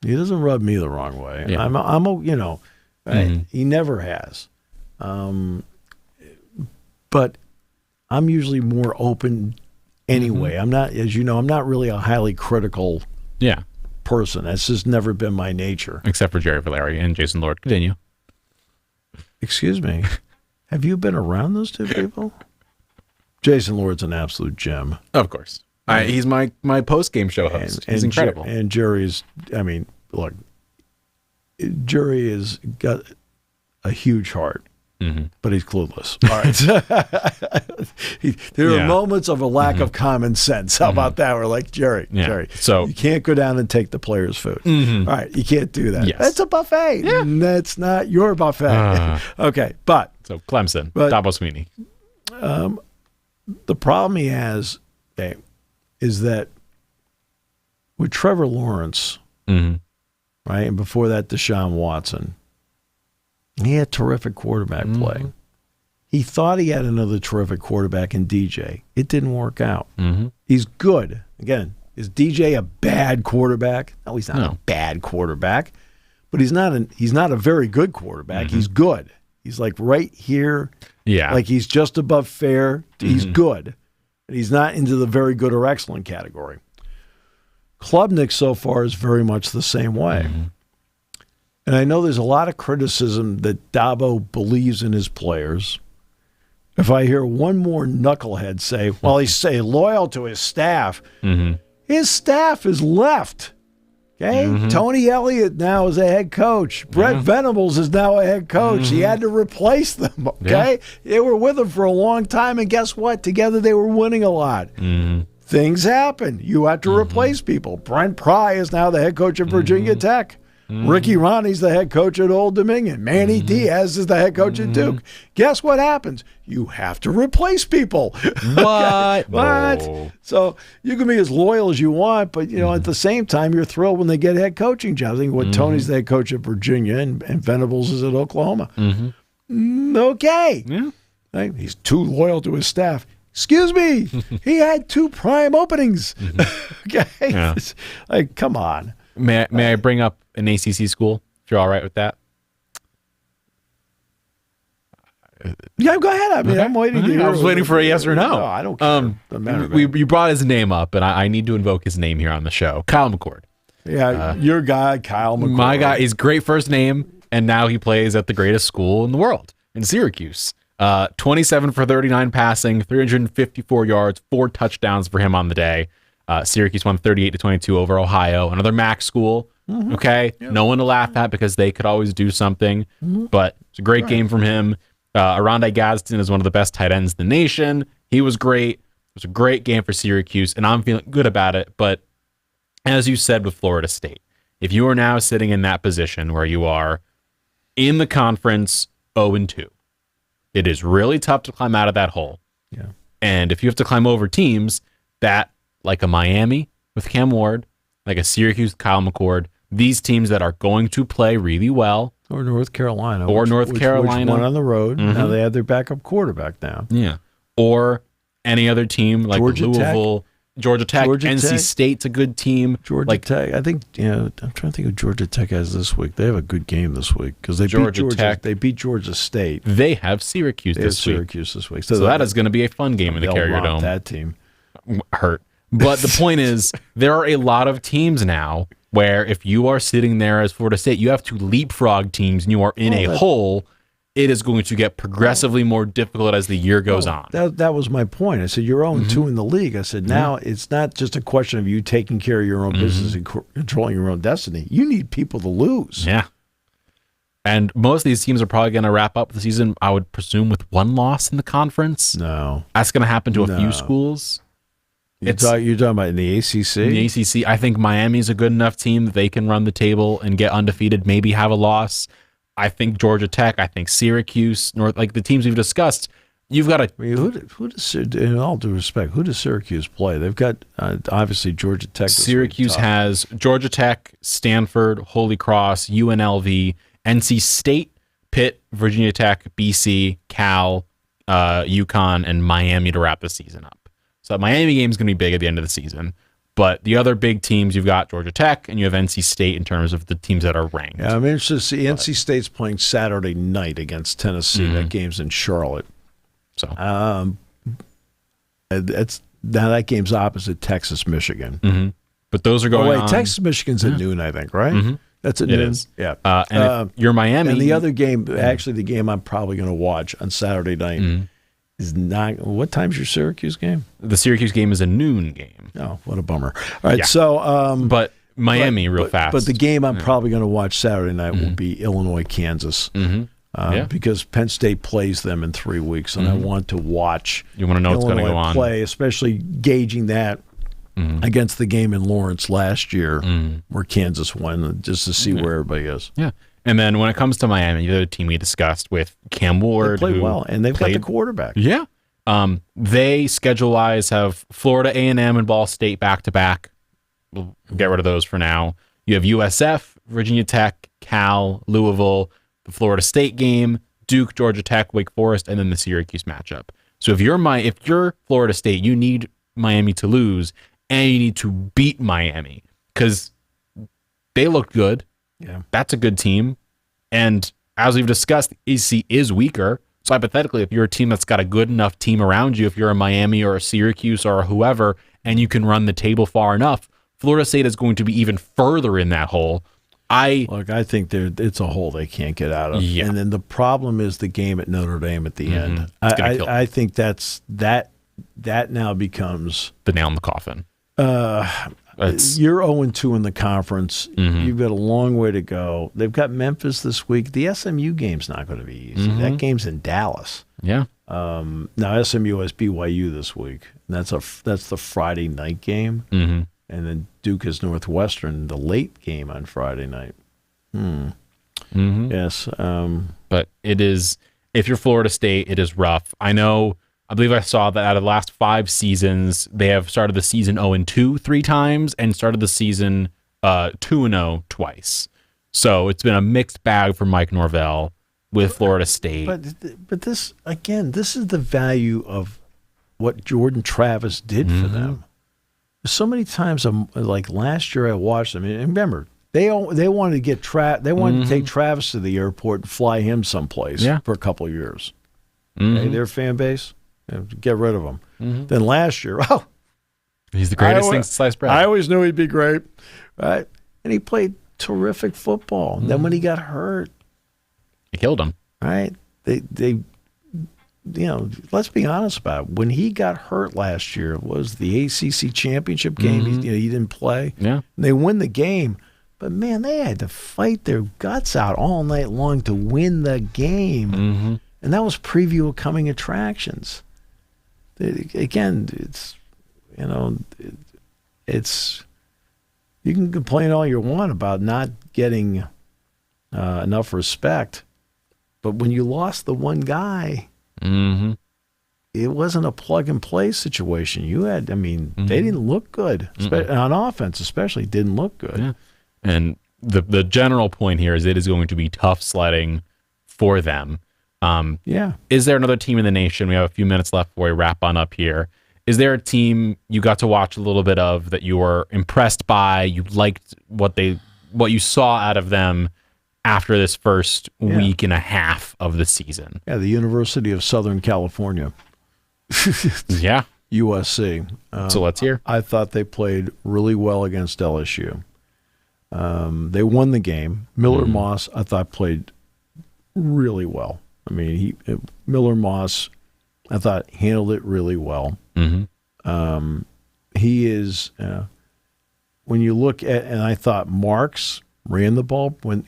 He doesn't rub me the wrong way. Yeah. I'm right? He never has. But I'm usually more open anyway. I'm not, as you know, I'm not really a highly critical person. That's just never been my nature. Except for Jerry Valeri and Jason Lord. Continue. Excuse me. Have you been around those 2 people? Jason Lord's an absolute gem. Of course. He's my post-game show host. He's incredible. And Jerry's, look, Jerry has got a huge heart. But he's clueless. All right. There are moments of a lack of common sense. How about that? We're like, Jerry, so you can't go down and take the player's food. All right. You can't do that. Yes. That's a buffet. Yeah. That's not your buffet. Okay. But so Clemson, Dabo Swinney. The problem he has is that with Trevor Lawrence, right, and before that, Deshaun Watson, he had terrific quarterback play. He thought he had another terrific quarterback in DJ. It didn't work out. He's good. Again, is DJ a bad quarterback? No, he's not a bad quarterback, but he's not a very good quarterback. He's good. He's like right here. Yeah. Like he's just above fair. He's good. and he's not into the very good or excellent category. Klubnik so far is very much the same way. Mm-hmm. And I know there's a lot of criticism that Dabo believes in his players. If I hear one more knucklehead say, well, he's loyal to his staff, his staff is left. Okay, Tony Elliott now is a head coach. Brett Venables is now a head coach. He had to replace them. Okay, they were with him for a long time, and guess what? Together they were winning a lot. Things happen. You have to replace people. Brent Pry is now the head coach of Virginia Tech. Ricky Ronnie's the head coach at Old Dominion. Manny Diaz is the head coach at Duke. Guess what happens? You have to replace people. What? What? No. So you can be as loyal as you want, but at the same time, you're thrilled when they get head coaching jobs. I think Tony's the head coach at Virginia and Venables is at Oklahoma. Okay. Yeah. Right? He's too loyal to his staff. Excuse me. He had 2 prime openings. Okay. Yeah. Like, come on. May I bring up an ACC school, if you're all right with that? Yeah, go ahead. I mean, I'm waiting to hear. I was waiting for a yes or no. No, I don't care. Doesn't matter, you brought his name up, and I need to invoke his name here on the show. Kyle McCord. Yeah, your guy, Kyle McCord. My guy, his great first name, and now he plays at the greatest school in the world, in Syracuse. 27 for 39 passing, 354 yards, 4 touchdowns for him on the day. Syracuse won 38-22 over Ohio, another MAC school. Okay, no one to laugh at because they could always do something, but it's a great game from him. Arondai Gadsden is one of the best tight ends in the nation. He was great. It was a great game for Syracuse, and I'm feeling good about it. But as you said with Florida State, if you are now sitting in that position where you are in the conference 0-2, it is really tough to climb out of that hole. Yeah. And if you have to climb over teams that, like a Miami with Cam Ward, like a Syracuse with Kyle McCord, these teams that are going to play really well. Or North Carolina. Which won on the road. Now they have their backup quarterback now. Yeah. Or any other team like Louisville, Georgia Tech, NC State's a good team. Georgia Tech. I think, I'm trying to think who Georgia Tech has this week. They have a good game this week because they beat Georgia State. They have Syracuse this week. So that is going to be a fun game in the Carrier Dome. That team. Hurt. But the point is, there are a lot of teams now where if you are sitting there as Florida State, you have to leapfrog teams and you are in a hole. It is going to get progressively more difficult as the year goes on. That was my point. I said, you're 0-2 in the league. I said, now it's not just a question of you taking care of your own business and controlling your own destiny. You need people to lose. Yeah. And most of these teams are probably going to wrap up the season, I would presume, with 1 loss in the conference. No. That's going to happen to a few schools. You're talking about in the ACC? In the ACC, I think Miami's a good enough team that they can run the table and get undefeated, maybe have a loss. I think Georgia Tech, I think Syracuse, like the teams we've discussed, you've got to... I mean, who does, in all due respect, who does Syracuse play? They've got, obviously, Georgia Tech. Syracuse has Georgia Tech, Stanford, Holy Cross, UNLV, NC State, Pitt, Virginia Tech, BC, Cal, UConn, and Miami to wrap the season up. So that Miami game is going to be big at the end of the season. But the other big teams, you've got Georgia Tech and you have NC State in terms of the teams that are ranked. Yeah, I'm interested to see. NC State's playing Saturday night against Tennessee. That game's in Charlotte. So now that game's opposite Texas, Michigan. But those are going on. Texas, Michigan's at noon, I think, right? That's at noon. It is. Yeah. And if you're Miami. And the other game, actually the game I'm probably going to watch on Saturday night is not. What time's your Syracuse game? The Syracuse game is a noon game. Oh, what a bummer. All right, so. But Miami, real fast. But the game I'm probably going to watch Saturday night will be Illinois, Kansas. Because Penn State plays them in 3 weeks, and I want to watch. You want to know what's going to go on. Play, especially gauging that against the game in Lawrence last year, where Kansas won, just to see where everybody is. Yeah. And then when it comes to Miami, the other team we discussed with Cam Ward. They play well, and they've got the quarterback. Yeah. They, schedule-wise, have Florida A&M and Ball State back-to-back. We'll get rid of those for now. You have USF, Virginia Tech, Cal, Louisville, the Florida State game, Duke, Georgia Tech, Wake Forest, and then the Syracuse matchup. So if you're Florida State, you need Miami to lose, and you need to beat Miami because they look good. Yeah, that's a good team. And as we've discussed, the ACC is weaker. So hypothetically, if you're a team that's got a good enough team around you, if you're a Miami or a Syracuse or whoever, and you can run the table far enough, Florida State is going to be even further in that hole. I think it's a hole they can't get out of. Yeah. And then the problem is the game at Notre Dame at the end. I think that now becomes the nail in the coffin. You're 0-2 in the conference. You've got a long way to go. They've got Memphis this week. The SMU game's not going to be easy. That game's in Dallas. Yeah. Now SMU has BYU this week. And that's the Friday night game. And then Duke is Northwestern, the late game on Friday night. Yes. But it is, if you're Florida State, it is rough. I believe I saw that out of the last 5 seasons, they have started the season 0-2 3 times and started the season 2-0 twice. So it's been a mixed bag for Mike Norvell with Florida State. But this, again, this is the value of what Jordan Travis did for them. So many times, like last year, I watched them. And remember, they wanted to get they wanted to take Travis to the airport and fly him someplace for a couple of years. Okay, their fan base, get rid of him. Then last year, he's the greatest thing since sliced bread. I always knew he'd be great, right? And he played terrific football. Then when he got hurt, he killed him. Right? They let's be honest about it. When he got hurt last year, it was the ACC championship game. He didn't play. Yeah. They win the game. But, man, they had to fight their guts out all night long to win the game. And that was preview of coming attractions. Again, it's you can complain all you want about not getting enough respect. But when you lost the one guy, it wasn't a plug-and-play situation. They didn't look good. On offense especially, didn't look good. Yeah. And the general point here is it is going to be tough sledding for them. Is there another team in the nation? We have a few minutes left before we wrap on up here. Is there a team you got to watch a little bit of that you were impressed by? You liked what you saw out of them after this first week and a half of the season? Yeah, the University of Southern California. Yeah. USC. So let's hear. I thought they played really well against LSU. They won the game. Miller Moss, I thought, played really well. Miller Moss, I thought, handled it really well. He is, when you look at, and I thought Marks ran the ball ran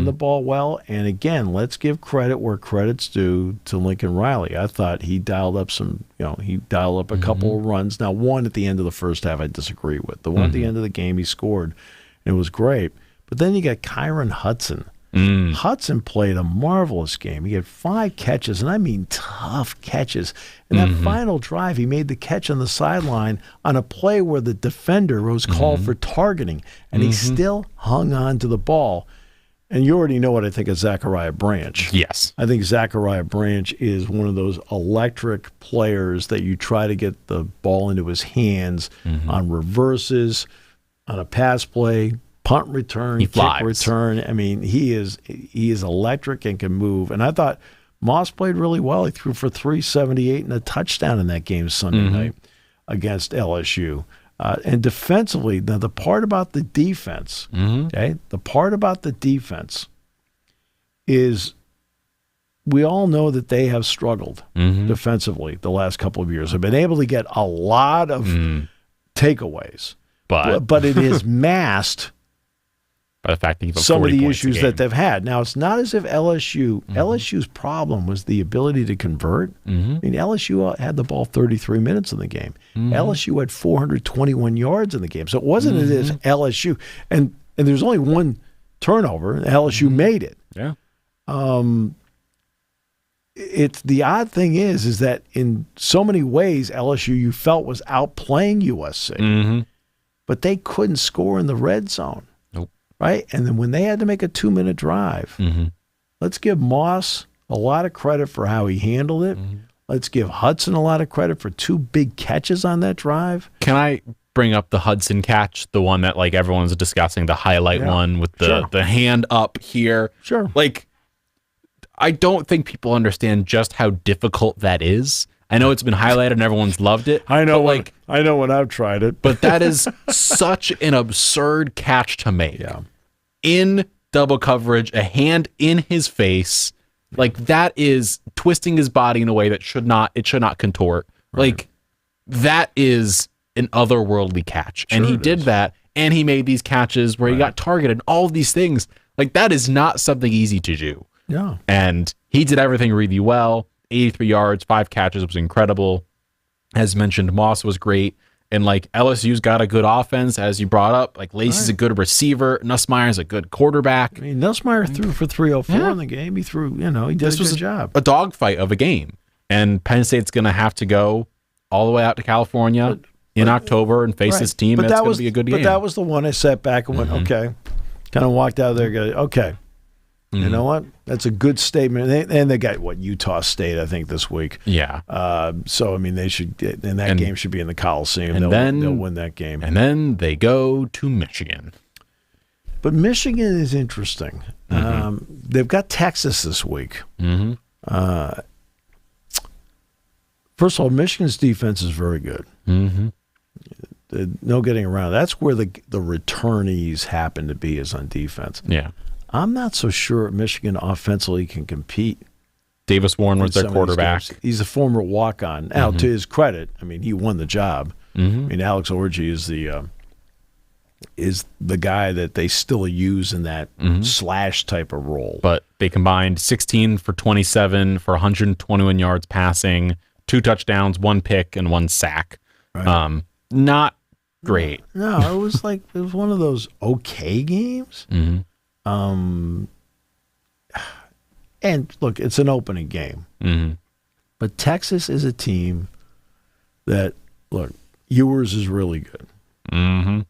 the ball well. And again, let's give credit where credit's due to Lincoln Riley. I thought he dialed up a couple of runs. Now, one at the end of the first half I disagree with. The one at the end of the game he scored. It was great. But then you got Kyron Hudson. Hudson played a marvelous game. He had 5 catches, and I mean tough catches. And that final drive, he made the catch on the sideline on a play where the defender was called for targeting, and he still hung on to the ball. And you already know what I think of Zachariah Branch. Yes. I think Zachariah Branch is one of those electric players that you try to get the ball into his hands on reverses, on a pass play, punt return, kick return. He is electric and can move. And I thought Moss played really well. He threw for 378 and a touchdown in that game Sunday night against LSU. And defensively, now the part about the defense, the part about the defense is we all know that they have struggled defensively the last couple of years. They've been able to get a lot of takeaways, but it is masked by the fact that some of the issues that they've had. Now, it's not as if LSU's problem was the ability to convert. LSU had the ball 33 minutes in the game. LSU had 421 yards in the game. So it wasn't as if LSU, and there's only one turnover, and LSU made it. Yeah. It's the odd thing is that in so many ways, LSU you felt was outplaying USC, but they couldn't score in the red zone. Right? And then when they had to make a 2-minute drive, let's give Moss a lot of credit for how he handled it. Let's give Hudson a lot of credit for 2 big catches on that drive. Can I bring up the Hudson catch, the one that everyone's discussing, the highlight one with the hand up here? Sure. I don't think people understand just how difficult that is. I know it's been highlighted and everyone's loved it. I know when I've tried it. But that is such an absurd catch to make. Yeah. In double coverage, a hand in his face. Like, that is twisting his body in a way that it should not contort. Right. Like, that is an otherworldly catch. Sure, and he did that, and he made these catches where he got targeted, all of these things. Like, that is not something easy to do. Yeah. And he did everything really well. 83 yards, 5 catches, was incredible. As mentioned, Moss was great. And, like, LSU's got a good offense, as you brought up. Like, Lacey's a good receiver. Nussmeier's a good quarterback. I mean, Nussmeier threw for 304 in the game. He threw, he did a good job. A dogfight of a game. And Penn State's going to have to go all the way out to California in October and face this team. But it's going to be a good game. But that was the one I sat back and went, okay. Kind of walked out of there and go, okay. You know what? That's a good statement. And they got, Utah State, I think, this week. Yeah. So, I mean, they should – and that game should be in the Coliseum. And they'll win that game. And then they go to Michigan. But Michigan is interesting. They've got Texas this week. First of all, Michigan's defense is very good. No getting around. That's where the returnees happen to be, is on defense. Yeah. I'm not so sure Michigan offensively can compete. Davis Warren was their quarterback. He's a former walk-on. Now, to his credit, I mean, he won the job. I mean, Alex Orji is the guy that they still use in that slash type of role. But they combined 16 for 27 for 121 yards passing, 2 touchdowns, 1 pick, and 1 sack. Right. Not great. No, it was one of those okay games. And look, it's an opening game. But Texas is a team that, look, Ewers is really good. You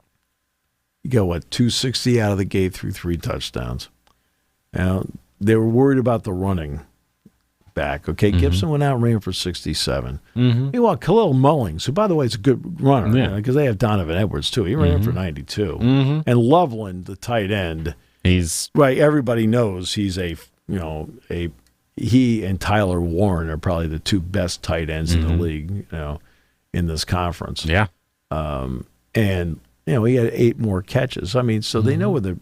got, 260 out of the gate through 3 touchdowns. Now, they were worried about the running back. Okay, Gibson went out and ran for 67. Meanwhile, Khalil Mullings, who, by the way, is a good runner, because they have Donovan Edwards, too. He ran for 92. And Loveland, the tight end, he's right. Everybody knows he's he and Tyler Warren are probably the 2 best tight ends in the league, in this conference. Yeah. And he had 8 more catches. I mean, so they know where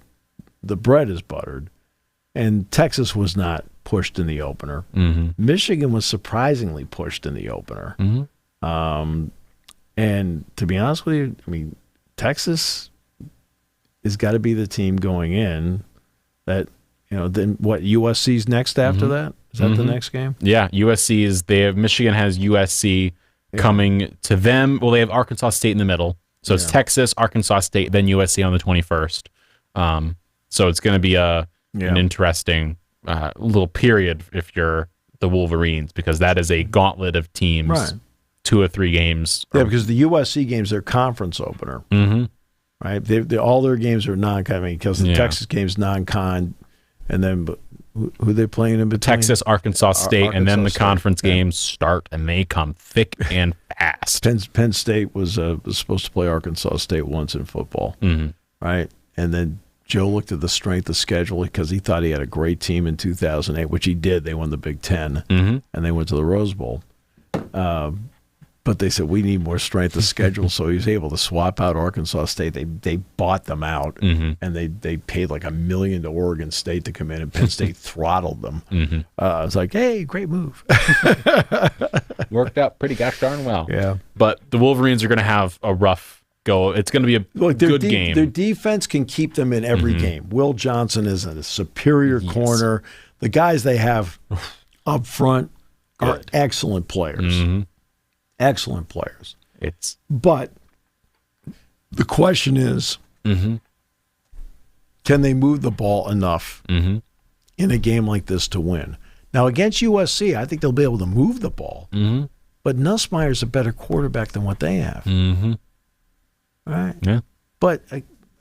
the bread is buttered. And Texas was not pushed in the opener. Michigan was surprisingly pushed in the opener. And to be honest with you, I mean, Texas has got to be the team going in that, then what, USC's next after that? Is that the next game? Yeah, Michigan has USC coming to them. Well, they have Arkansas State in the middle. So it's Texas, Arkansas State, then USC on the 21st. So it's going to be an interesting little period if you're the Wolverines, because that is a gauntlet of teams. Right. 2 or 3 games. Yeah, because the USC games are conference opener. Right? All their games are non-con, because the Texas game's non-con, and then who are they playing in between? Texas, Arkansas State, and then the conference games start, and they come thick and fast. Penn State was supposed to play Arkansas State once in football, right? And then Joe looked at the strength of schedule because he thought he had a great team in 2008, which he did. They won the Big Ten, and they went to the Rose Bowl. But they said, we need more strength of schedule, so he was able to swap out Arkansas State. They bought them out, and they paid like $1 million to Oregon State to come in, and Penn State throttled them. It's like, hey, great move. Worked out pretty gosh darn well. Yeah. But the Wolverines are going to have a rough go. It's going to be a good game. Their defense can keep them in every game. Will Johnson is a superior corner. The guys they have up front are excellent players. Excellent players. But the question is, can they move the ball enough in a game like this to win? Now, against USC, I think they'll be able to move the ball. But Nussmeier's a better quarterback than what they have. All right? Yeah. But,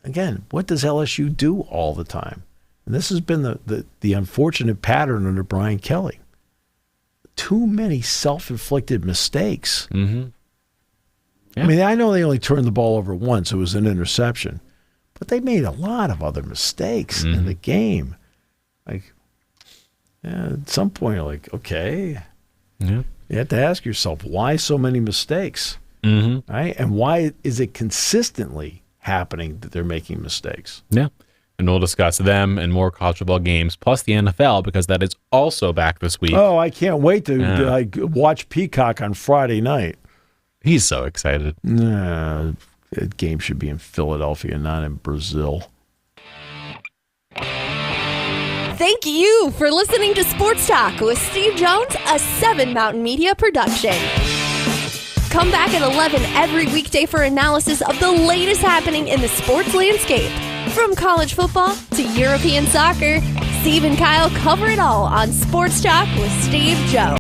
again, what does LSU do all the time? And this has been the unfortunate pattern under Brian Kelly. Too many self-inflicted mistakes. Yeah. I mean, I know they only turned the ball over once. It was an interception. But they made a lot of other mistakes in the game. Like, At some point, you're like, okay. Yeah. You have to ask yourself, why so many mistakes? Mm-hmm. Right? And why is it consistently happening that they're making mistakes? Yeah. And we'll discuss them and more college football games, plus the NFL, because that is also back this week. Oh, I can't wait to watch Peacock on Friday night. He's so excited. That game should be in Philadelphia, not in Brazil. Thank you for listening to Sports Talk with Steve Jones, a 7 Mountain Media production. Come back at 11 every weekday for analysis of the latest happening in the sports landscape. From college football to European soccer, Steve and Kyle cover it all on Sports Talk with Steve Jones.